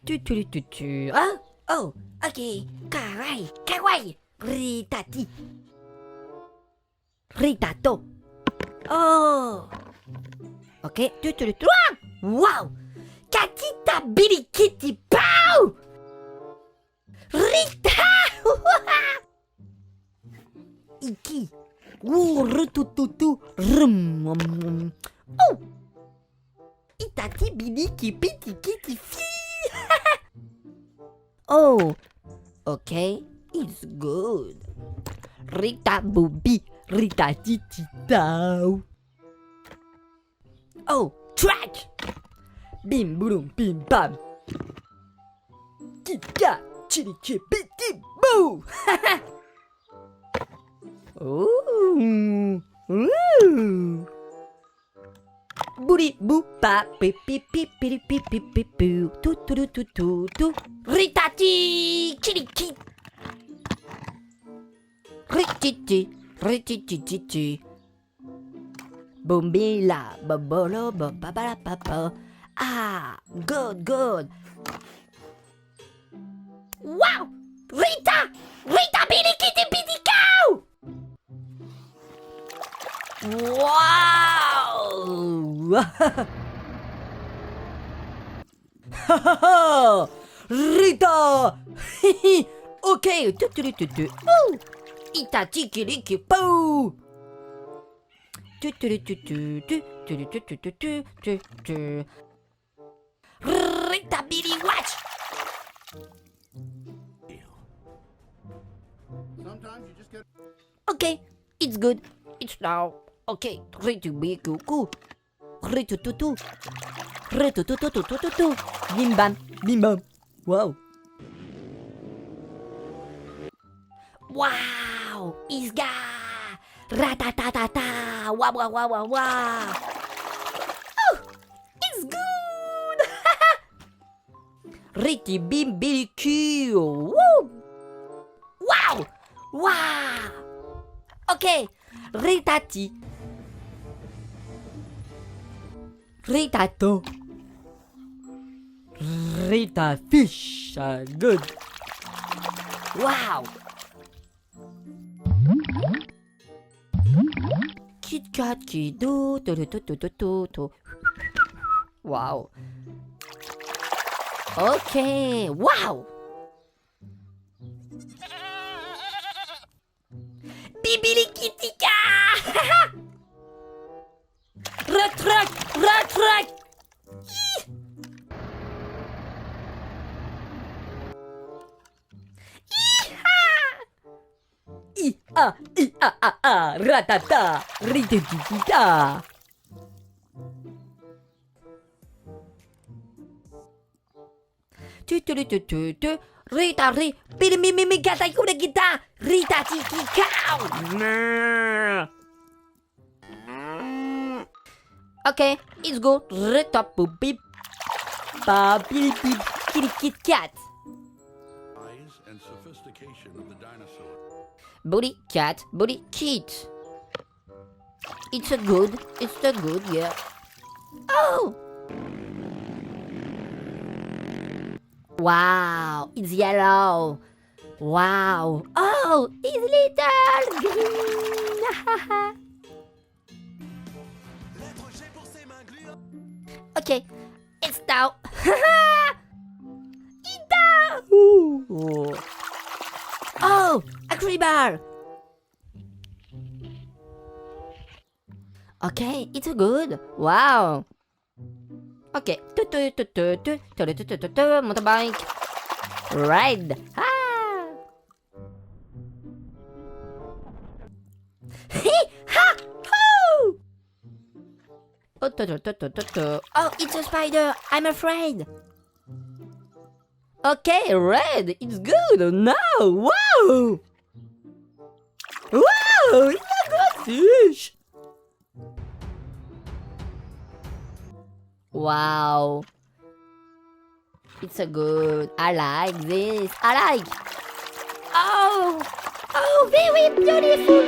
Tu. Oh, okay. Kawaii. Ritati. Ritato. Oh. Okay. Tu. Wow. Katita Billy Kitty Pow. Rita. Iki. Rutututu. Oh. Itati Billy Kipiti Kitty Fee. Oh. Okay. It's good. Rita Booby. Rita Titi Tau. Oh. Track. Bim boom bim bam. Kika. Chili chipiti boo. Ooh. Booty boo pa pi pi pi pi pi pi pi pi tu. Ritati chili chi. Rititi. Bombila babolo babala papa. Ah, good. Wow! Rita, Billy Kitty Bitty Cow! Wow! Rita! Okay, tu. Oh! Ita chikiriki poo! Tu. Rita Billy watch! Sometimes you just get. Okay, it's good. It's now. Okay, Ritu Bikuku. Ritututu. Bim bam. Wow. Wow, Isga. Ratatatata. Wow. Oh, it's good. Riti Bim Billy Woo. Wow. Okay, Ritati. Ritato. Rita fish. Good. Wow. Kit Kat Kido. Tu. Wow. Okay. Wow. Bibili Kitika. Rak. Ratata, rititita. Tu. Rita, mi gata kuna kita. Rita tiki cow. Okay, it's good. Rita poopy. Papi kitty cat. Eyes and sophistication of the dinosaur. Booty cat, booty kit. It's a good, yeah. Oh! Wow, it's yellow. Wow. Oh, it's little green. Okay, it's down. It's down. Ooh. Oh, a cribber. Okay, it's good. Wow. Okay. Motorbike. Ride. Ah. Ha! Hoo! Oh, it's a spider. I'm afraid. Okay, red. It's good. Now. Wow. Wow, it's a good fish. Wow. It's a good. I like this. I like. Oh, very beautiful.